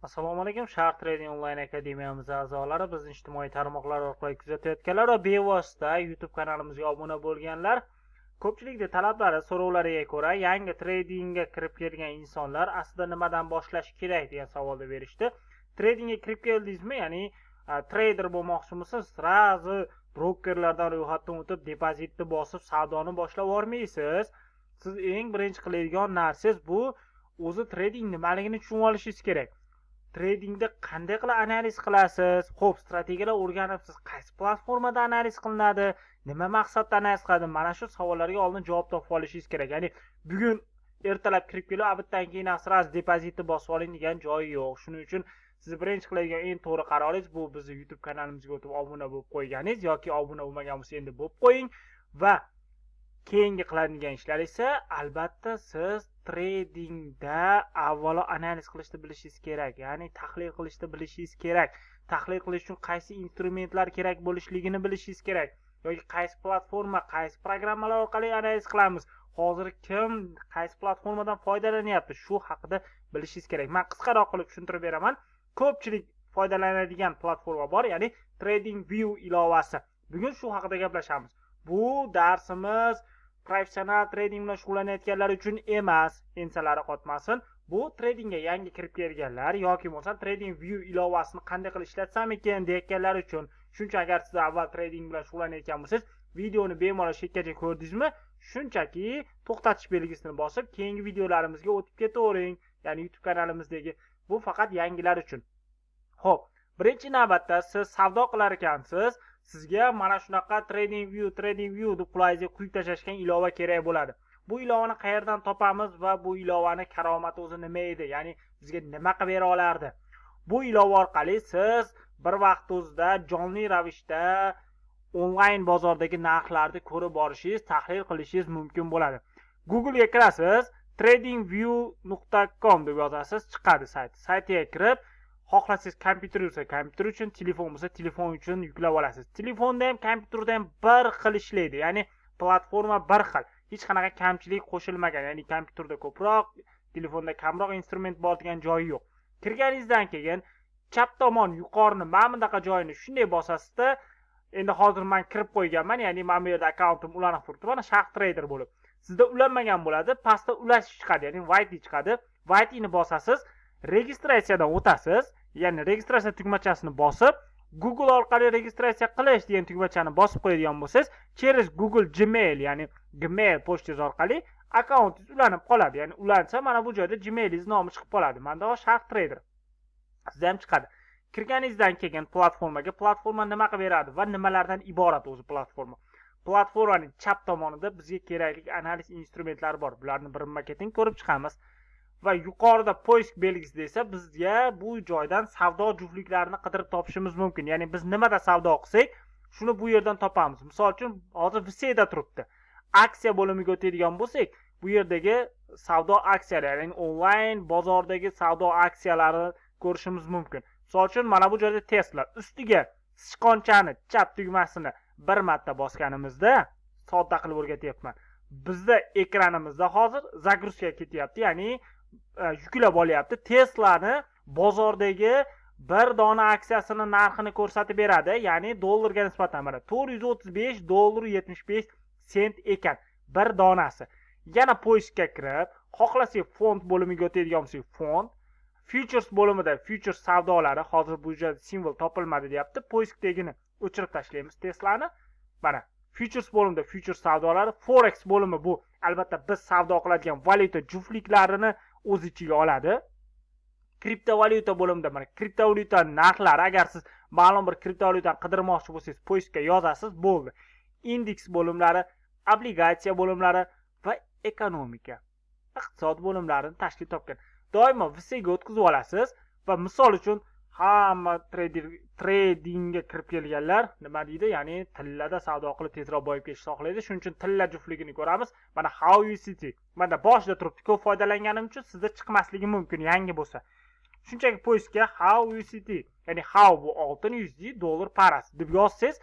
Assalomu alaykum. Sharq Trading Online akademiyamiz a'zolari, bizni ijtimoiy tarmoqlar orqali kuzatayotganlar va bevosita YouTube kanalimizga obuna bo'lganlar, ko'pchilikning talablari, so'rovlariga ko'ra yangi tradingga kirib kelgan insonlar aslida nimadan boshlash kerak degan savolni berishdi. Tradingga kirib keldingizmi, ya'ni trader bo'lmoqchimisiz? Srazi brokerlardan ro'yxatdan o'tib depozitni bosib savdoni boshlab yormaysiz. Siz eng birinchi qiladigan narsangiz bu o'zi trading nimaligini tushunib olishingiz kerak. Tradingda qanday qilib analiz qilasiz? Xo'p, strategiyalar o'rganibsiz. Qaysi platformada analiz qilinadi? Nima maqsadda analiz qiladi? Mana shu savollarga oldin javob topib olishingiz kerak. Ya'ni bugun ertalab kirib kelib, abitdan keyin asraz depozitni bosib oling degan joyi yo'q. Shuning uchun siz birinchi qiladigan eng to'g'ri qaroringiz bu bizni YouTube kanalimizga o'tib obuna bo'lib qo'yganingiz yoki obuna bo'lmagan bo'lsa endi bo'lib qo'ying va keyingi qiladigan ishlar esa albatta siz tradingda avvalo analiz qilishni bilishingiz kerak, ya'ni tahlil qilishni bilishingiz kerak. Tahlil qilish uchun qaysi instrumentlar kerak bo'lishligini bilishingiz kerak yoki qaysi platforma, qaysi programmalar orqali analiz qilamiz. Hozir kim qaysi platformadan foydalanyapti, shu haqida bilishingiz kerak. Men qisqaroq qilib tushuntirib beraman. Ko'pchilik foydalanadigan platforma bor, ya'ni TradingView ilovasi. Bugun shu haqida gaplashamiz. Bu darsimiz professional trading bilan shug'ullanayotganlar uchun emas, ensalari qotmasin. Bu tradingga yangi kirib kelganlar yoki bo'lmasa TradingView ilovasini qanday qilib ishlatsam ekan deyotganlar uchun. Shuncha agar siz avval trading bilan shug'ullanayotgan bo'lsangiz, videoni bemalol chekkacha ko'rdingizmi, shunchaki to'xtatish belgisini bosib, keyingi videolarimizga o'tib ketavering. Ya'ni YouTube kanalimizdagi bu faqat yangilar uchun. Xo'p, birinchi navbatda siz savdo qilar ekansiz, sizga mana shunaqa TradingView deb qulayingizga quyib tashlashgan ilova kerak bo'ladi. Bu ilovani qayerdan topamiz va bu ilovani karomati o'zi nima edi? Ya'ni bizga nima qilib bera olardi? Bu ilova orqali siz bir vaqt o'zida jonli ravishda onlayn bozordagi narxlarni ko'rib borishingiz, tahlil qilishingiz mumkin bo'ladi. Google ga kirasiz, tradingview.com deb yozasiz, chiqadi sayt. Saytiga kirib, xohlasangiz kompyuter bo'lsa kompyuter uchun, telefon bo'lsa telefon uchun yuklab olasiz. Telefonda ham, kompyuterda ham bir xil ishlaydi. Ya'ni platforma bir xil. Hech qanaqa kamchilik qo'shilmagan. Ya'ni kompyuterda ko'proq, telefonda kamroq instrument bor degan joyi yo'q. Kirganingizdan keyin chap tomon yuqorini mana bunaqa joyini shunday bosasizda, endi hozir men kirib qo'yganman, ya'ni men bu yerda akkauntim ulanib turibdi, mana Sharq Trader bo'lib. Sizda ulanmagan bo'ladi, pastda ulash chiqadi, ya'ni white chiqadi. White ni bosasiz, registratsiyadan o'tasiz. Ya'ni registratsiya tugmachasini bosib, Google orqali registratsiya qilish degan tugmachani bosib qo'yadigan bo'lsangiz, через Google Gmail, ya'ni Gmail pochtangiz orqali akkauntingiz ulanib qoladi. Ya'ni ulansa, mana bu joyda Gmailingiz nomi chiqib qoladi. Menda Sharq Trader. Sizda ham chiqadi. Kirganingizdan keyin platforma nima qilib beradi va nimalardan iborat o'zi platforma? Platformaning chap tomonida bizga kerakli analiz instrumentlari bor. Bularni birma-ketin ko'rib chiqamiz. Va yuqorida poisk belgisi desa, bizga bu joydan savdo juftliklarini qidirib topishimiz mumkin. Ya'ni biz nimada savdo qilsak, shuni bu yerdan topamiz. Misol uchun, hozir VSEda turibdi. Aksiya bo'limiga o'tadigan bo'lsak, bu yerdagi savdo aksiyalari, ya'ni onlayn bozordagi savdo aksiyalarini ko'rishimiz mumkin. Misol uchun, mana bu joyda Tesla ustiga sichqonchani chap tugmasini bir marta bosganimizda, sodda qilib o'rgatyapman. Bizda ekranimizda hozir загрузка ketyapti, ya'ni yuklab olyapti. Tesla'ni bozordagi bir dona aksiyasini narxini ko'rsatib beradi, ya'ni dollarga nisbatan mana $435.75 ekan bir donasi. Yana poiskga kirib, xohlasak fond bo'limiga o'tadigan bo'lsak, fond, futures bo'limida futures savdolari, hozir bu joyda simvol topilmadi deyapti. Poiskdagini o'chirib tashlaymiz Tesla'ni. Mana futures bo'limida futures savdolari, forex bo'limi bu albatta biz savdo qiladigan valyuta juftliklarini o'z ichiga oladi. Kriptovalyuta bo'limida mana kriptovalyuta narxlari, agar siz ma'lum bir kriptovalyutani qidirmoqchi bo'lsangiz, poiskga yozasiz, bo'ldi. Indeks bo'limlari, obligatsiya bo'limlari va ekonomika, iqtisod bo'limlarini tashkil topgan. Doimo VSga o'tkazib olasiz va misol uchun hamma tradingga kirib kelganlar nima deydi? Ya'ni tillada savdo qilib tezroq boyib ketishni xohlaydi. Shuning uchun tilla juftligini ko'ramiz. Mana How USD. Mana boshida turibdi. Ko'p foydalanganim uchun sizda chiqmasligi mumkin yangi bo'lsa. Shunchaki poiskga How USD, ya'ni How bu oltin, USD dollar parasi deb yozsangiz,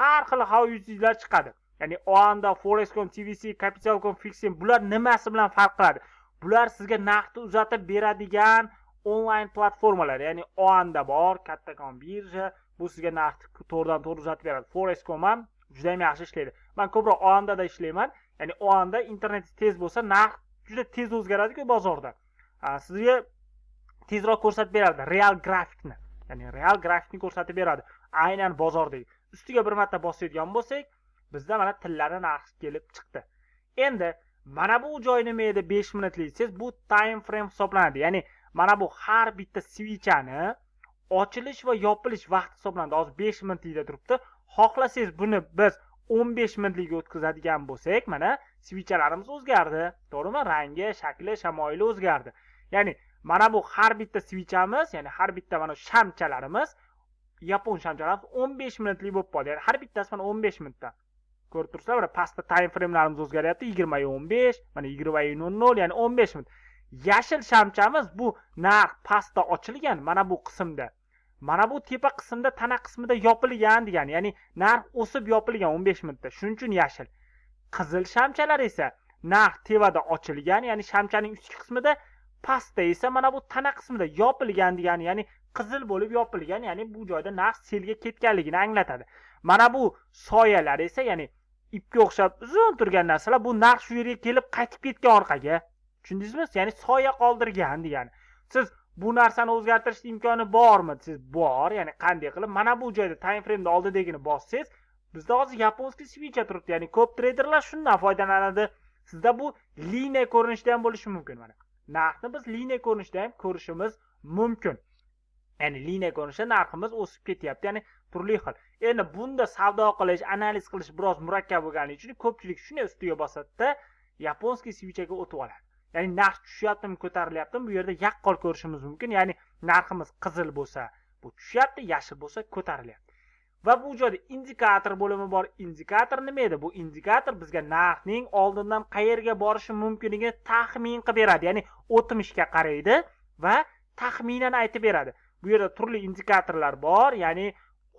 har xil How USDlar chiqadi. Ya'ni Oanda, Forex.com, TVC, Capital.com, Fixing bular nimasi bilan farq qiladi? Bular sizga naqdni uzatib beradigan onlayn platformalar, ya'ni OANda bor, kattakon birja, bu sizga narxni to'g'ridan to'g'ri uzatib beradi. Forex.com ham juda ham yaxshi ishlaydi. Men ko'proq OANda ishlayman. Ya'ni OANda internet tez bo'lsa, narx juda tez o'zgaradi-ku bozorda. Sizga tezroq ko'rsatib beradi real grafikni. Ya'ni real grafikni ko'rsatib beradi. Aynan bozordagi. Ustiga bir marta bosadigan bo'lsak, bizda mana tillarni narxi kelib chiqdi. Endi mana bu joy nima edi 5 minutlik desangiz, bu time frame hisoblanadi. Ya'ni mana bu har bitta switchani ochilish va yopilish vaqti hisoblanadi. Hozir 5 minutlikda turibdi. Xohlasangiz buni biz 15 minutlikka o'tkazadigan bo'lsak, mana switchalarimiz o'zgardi. To'g'rimi? Rangi, shakli, shamoyili o'zgardi. Ya'ni mana bu har bitta switchamiz, ya'ni har bitta mana shamchalarimiz, yapon shamchalarimiz 15 minutlik bo'lib qoldi. Ya'ni har bittasi mana 15 minutda. Ko'rib turibsizlar, mana pastda time framelarimiz o'zgaryapti. 20:15, mana 20:00, ya'ni 15 minut. Yashil shamchamiz bu narx pastda ochilgan, mana bu qismda. Mana bu tepa qismda, tana qismida yopilgan degani, ya'ni narx o'sib yopilgan 15 minutda. Shuning uchun yashil. Qizil shamchalar esa narx tevada ochilgan, ya'ni shamchaning ustki qismida, pastda esa mana bu tana qismida yopilgan degani, ya'ni qizil bo'lib yopilgan, ya'ni bu joyda narx selga ketganligini anglatadi. Mana bu soyalar esa, ya'ni ipga o'xshab uzun turgan narsalar, bu narx shu yerga kelib qaytib ketgan orqaga. Tushundingizmi? Ya'ni soya qoldirgan degani. Siz bu narsani o'zgartirish imkoni bormi? Siz bor, ya'ni qanday qilib mana bu joyda time frame da oldidagini bossangiz, bizda hozir yaponskiy switcher turibdi. Ya'ni ko'p treyderlar shundan foydalanadi. Sizda bu liniya ko'rinishda ham bo'lishi mumkin mana. Narxni biz liniya ko'rinishda ham ko'rishimiz mumkin. Ya'ni liniya ko'rinishda narximiz o'sib ketyapti, ya'ni turli xil. Endi bunda savdo qilish, analiz qilish biroz murakkab bo'lganligi uchun ko'pchilik shunday ustiga bosadi-da, yaponskiy switcherga o'tib oladi. Ya'ni narx tushyaptimi, ko'tarilyaptimi, bu yerda yaqqol ko'rishimiz mumkin. Ya'ni narximiz qizil bo'lsa, bu tushyapti, yashil bo'lsa ko'tarilyapti. Va bu joyda indikator bo'limi bor. Indikator nima edi? Bu indikator bizga narxning oldindan qayerga borishi mumkinligini taxmin qilib beradi. Ya'ni o'tmishga qaraydi va taxminan aytib beradi. Bu yerda turli indikatorlar bor. Ya'ni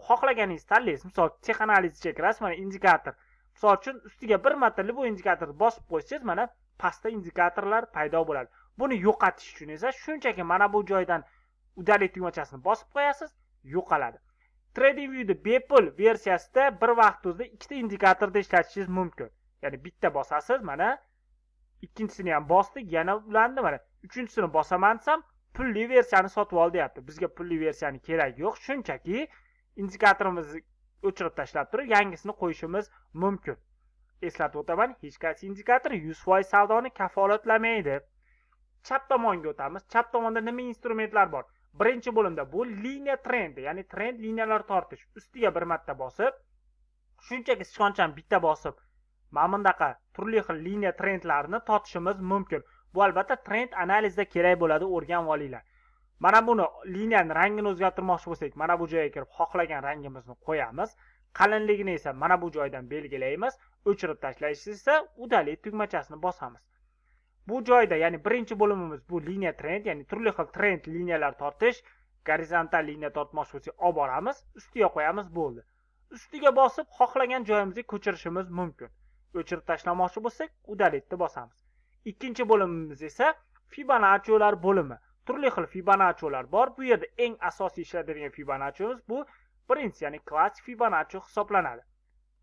xohlaganingizni tanlaysiz. Misol, tex analizga kirasiz, mana indikator. Misol uchun ustiga bir marta bu indikatorni bosib qo'ysangiz, mana pastda indikatorlar paydo bo'ladi. Buni yo'qotish uchun esa shunchaki mana bu joydan udalay tugmachasini bosib qo'yasiz, yo'qoladi. TradingView'da bepul versiyasida bir vaqt o'zida ikkita indikatorda ishlatishingiz mumkin. Ya'ni bitta bosasiz, mana ikkinchisini ham bosdik, yana ulandi, mana uchinchisini bosaman desam, pulli versiyani sotib ol deyapti. Bizga pulli versiyani kerak yo'q, shunchaki indikatorimizni o'chirib tashlab turib, yangisini qo'yishimiz mumkin. Eslatib o'taman, hech qaysi indikator 100% savdoni kafolatlamaydi. Chap tomonga o'tamiz. Chap tomonda nima instrumentlar bor? Birinchi bo'limda bu liniya trendi, ya'ni trend liniyalar tortish. Ustiga bir marta bosib, shunchaki sichqonchani bitta bosib, mana bundaqa turli xil liniya trendlarni tortishimiz mumkin. Bu albatta trend analizda kerak bo'ladi, o'rganib olinglar. Mana buni liniyaning rangini o'zgartirmoqchi bo'lsak, mana bu joyga kirib xohlagan rangimizni qo'yamiz. Qalinligini esa mana bu joydan belgilaymiz. O'chirib tashlash esa udalay tugmachasini bosamiz. Bu joyda, ya'ni birinchi bo'limimiz bu liniya trend, ya'ni turli xil trend liniyalar tortish, gorizontal liniya tortmoqchi bo'lsak, olib boramiz, ustiga qo'yamiz, bo'ldi. Ustiga bosib xohlagan joyimizga ko'chirishimiz mumkin. O'chirib tashlamoqchi bo'lsak, udalayni bosamiz. Ikkinchi bo'limimiz esa Fibonacci'lar bo'limi. Turli xil Fibonacci'lar bor. Bu yerda eng asosiy ishlatadigan Fibonacci'miz bu birinchi, ya'ni klassik Fibonacci hisoblanadi.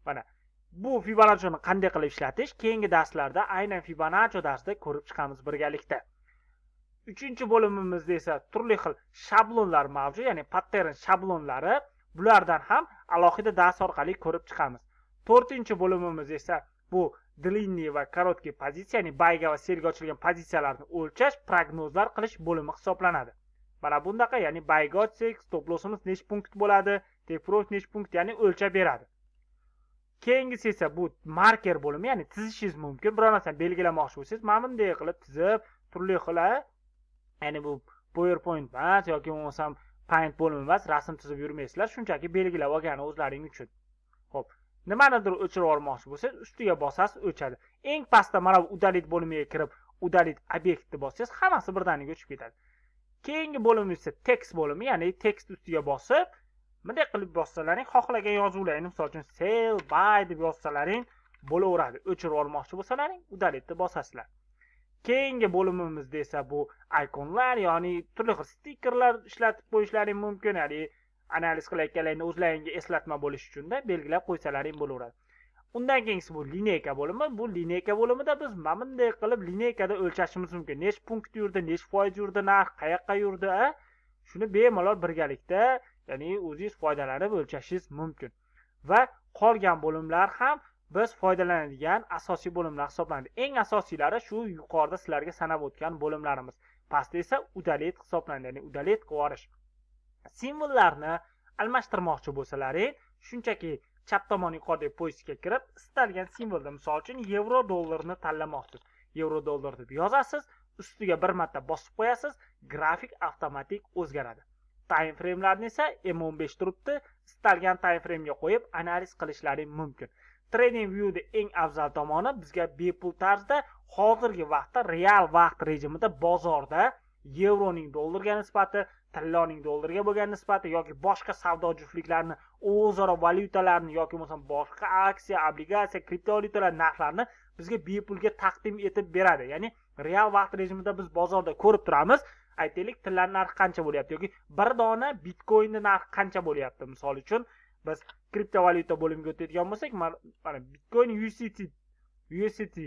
Mana bu Fibonacci'ni qanday qilib ishlatish keyingi darslarda, aynan Fibonacci darsida ko'rib chiqamiz birgalikda. Uchinchi bo'limimizda esa turli xil shablonlar mavjud, ya'ni pattern shablonlari. Bulardan ham alohida dars orqali ko'rib chiqamiz. To'rtinchi bo'limimiz esa bu длинный va kороткий pozitsiya, ya'ni bayga va selga ochilgan pozitsiyalarni o'lchash, prognozlar qilish bo'limi hisoblanadi. Mana bundaqa, ya'ni bayga ochsak, stop lossimiz nech punkt bo'ladi, take profit nech punkt, ya'ni o'lchab beradi. Keyingisi esa bu marker bo'limi, ya'ni chizishingiz mumkin. Biror narsani belgilamoqchi bo'lsangiz, mana bunday qilib chizib, turli xil, ya'ni bu PowerPoint emas yoki bo'lmasam Paint bo'limi emas, rasm chizib yurmaysizlar, shunchaki belgilab olgani o'zlaring uchun. Xo'p, nimanidir o'chirib olmoqchi bo'lsangiz, ustiga bosasiz, o'chadi. Eng pastda mana bu udalit bo'limiga kirib, udalit obyektni bossangiz, hammasi birdaniga o'chib ketadi. Keyingi bo'limi esa text bo'limi, ya'ni tekst ustiga bosib, bunday qilib bossalaring, xohlagan yozuvlaring, misol uchun sell, buy deb yozsalaring bo'laveradi. O'chirib olmoqchi bo'lsalaring, udalitni bosasizlar. Keyingi bo'limimizda esa bu ikonlar, ya'ni turli xil stikerlar ishlatib qo'yishlaring mumkin, ya'ni analiz qilayotganlarni o'zlaringga eslatma bo'lishi uchun belgilab qo'ysalaring bo'laveradi. Undan keyingisi bu lineyka bo'limi. Bu lineyka bo'limida biz mana bunday qilib lineykada o'lchashimiz mumkin. Necha punkt yurdi, necha foiz yurdi narx, qayoqqa yurdi, shuni bemalol birgalikda, ya'ni o'zingiz foydalanib o'lchashingiz mumkin. Va qolgan bo'limlar ham biz foydalanadigan asosiy bo'limlar hisoblanadi. Eng asosiylari shu yuqorida sizlarga sanab o'tgan bo'limlarimiz. Pastda esa udalet hisoblanadi, ya'ni udalet qilib olish. Simvollarni almashtirmoqchi bo'lsalaring, shunchaki chap tomon yuqoridagi poyistga kirib, istalgan simvolda, misol uchun yevro dollarni tanlamoqchisiz. Yevro dollar deb yozasiz, ustiga bir marta bosib qo'yasiz, grafik avtomatik o'zgaradi. Time frame'larni esa M15 turibdi, istalgan time frame'ga qo'yib analiz qilishlaring mumkin. Trading View'da eng afzal tomoni bizga bepul tarzda hozirgi vaqtda real vaqt rejimida bozorda yevroning dollarga nisbati, tilloning dollarga bo'lgan nisbati yoki boshqa savdo juftliklarini, o'zaro valyutalarni yoki bo'lmasa boshqa aksiya, obligatsiya, kriptovalyutalar narxlarini bizga bepulga taqdim etib beradi. Ya'ni real vaqt rejimida biz bozorda ko'rib turamiz. Aytaylik, tillar narxi qancha bo'lyapti yoki bir dona bitcoinning narxi qancha bo'lyapti. Misol uchun biz kriptovalyuta bo'limiga o'tadigan bo'lsak, mana bitcoin USDT,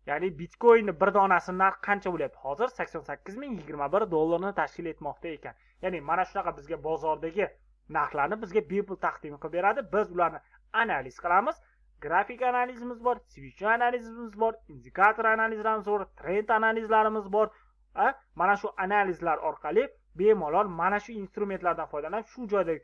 ya'ni bitcoinning bir donasi narxi qancha bo'lyapti? Hozir 88.021 dollarni tashkil etmoqda ekan. Ya'ni mana shunaqa bizga bozordagi narxlarni bizga bepul taqdim qilib beradi. Biz ularni analiz qilamiz. Grafik analizimiz bor, switch analizimiz bor, indikator analizlarimiz bor, trend analizlarimiz bor. Mana shu analizlar orqali bemalol mana shu instrumentlardan foydalanib shu joyda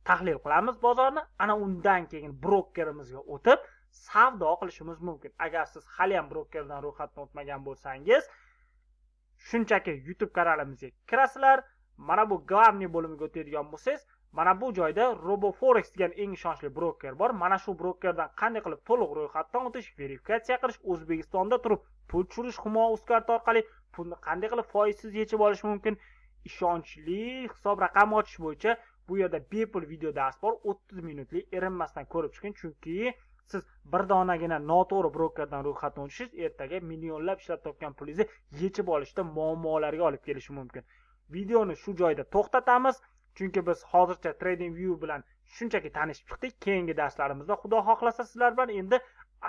tahlil qilamiz bozorni. Ana undan keyin brokerimizga o'tib savdo qilishimiz mumkin. Agar siz hali ham brokerdan ro'yxatdan o'tmagan bo'lsangiz, shunchaki YouTube kanalimizga kirasizlar. Mana bu главный bo'limiga o'tadigan bo'lsangiz, mana bu joyda RoboForex degan eng ishonchli broker bor. Mana shu brokerdan qanday qilib to'liq ro'yxatdan o'tish, verifikatsiya qilish, O'zbekistonda turib pul tushirish Humo.uz karta orqali pulni qanday qilib foizsiz yechib olish mumkin, ishonchli hisob raqam ochish bo'yicha bu yerda bepul video dars bor. 30 minutlik erinmasdan ko'rib chiqing, chunki siz bir donagina noto'g'ri brokerdan ro'yxatdan o'tishingiz ertaga millionlab ishlab topgan pulingizni yechib olishda muammolarga olib kelishi mumkin. Videoni shu joyda to'xtatamiz, chunki biz hozircha Trading View bilan shunchaki tanishib chiqdik. Keyingi darslarimizda Xudo xohlasa sizlar bilan endi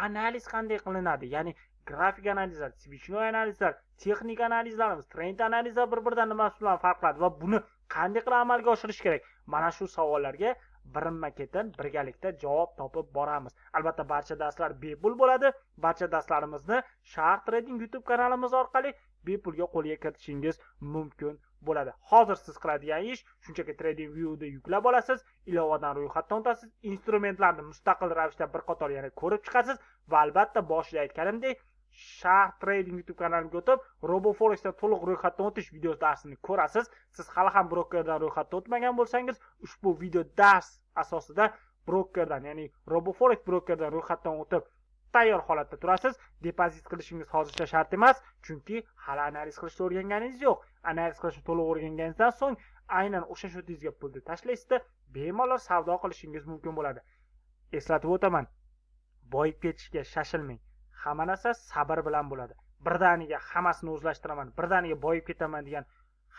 analiz qanday qilinadi, ya'ni grafik analizlar, switchnoy analizlar, texnik analizlarimiz, trend analizlar bir-biridan nima bilan farqladi va buni qanday qilib amalga oshirish kerak? Mana shu savollarga birinma-ketin birgalikda javob topib boramiz. Albatta barcha darslar bepul bo'ladi. Barcha darslarimizni Sharp Trading YouTube kanalimiz orqali bepulga qo'lga kiritishingiz mumkin bo'ladi. Hozir siz qiladigan ish shunchaki Trading View'da yuklab olasiz, ilovadan ro'yxatdan o'tasiz, instrumentlarni mustaqil ravishda bir qator yana ko'rib chiqasiz va albatta boshida aytganimdek Sharp Trading YouTube kanaliga o'tib, RoboForexda to'liq ro'yxatdan o'tish video darsini ko'rasiz. Siz hali ham brokerdan ro'yxatdan o'tmagan bo'lsangiz, ushbu video dars asosida brokerdan, ya'ni RoboForex brokerdan ro'yxatdan o'tib tayyor holatda turasiz. Depozit qilishingiz hozircha shart emas, chunki hali analiz qilishni o'rganganingiz yo'q. Analiz qilishni to'liq o'rganganingizdan so'ng aynan o'sha shotingizga pulni tashlaysizda, bemalol savdo qilishingiz mumkin bo'ladi. Eslatib o'taman, boyib ketishga shoshilmang. Hamma narsa sabr bilan bo'ladi. Birdaniga hammasini o'zlashtiraman, birdaniga boyib ketaman degan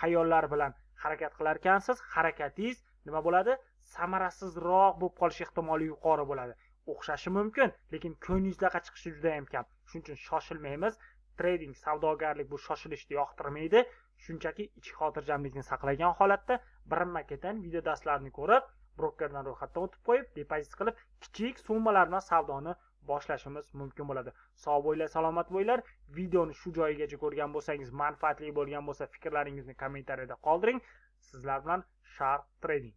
xayollar bilan harakat qilar ekansiz, harakatingiz nima bo'ladi? Samarasizroq bo'lib qolish ehtimoli yuqori bo'ladi. O'xshashi mumkin, lekin ko'nglingizdaqa chiqishi juda ham kam. Shuning uchun shoshilmaymiz. Trading, savdogarlik bu shoshilishni yoqtirmaydi. Shunchaki ichki xotirjamlikni saqlagan holatda birinma-ketin video darslarni ko'rib, brokerdan ro'yxatdan o'tib qo'yib, depozit qilib, kichik summalar bilan savdoni boshlashimiz mumkin bo'ladi. Sog' bo'linglar, salomat bo'linglar. Videoni shu joyigacha ko'rgan bo'lsangiz, manfaatli bo'lgan bo'lsa, fikrlaringizni kommentariyada qoldiring. Sizlar bilan Sharp Trading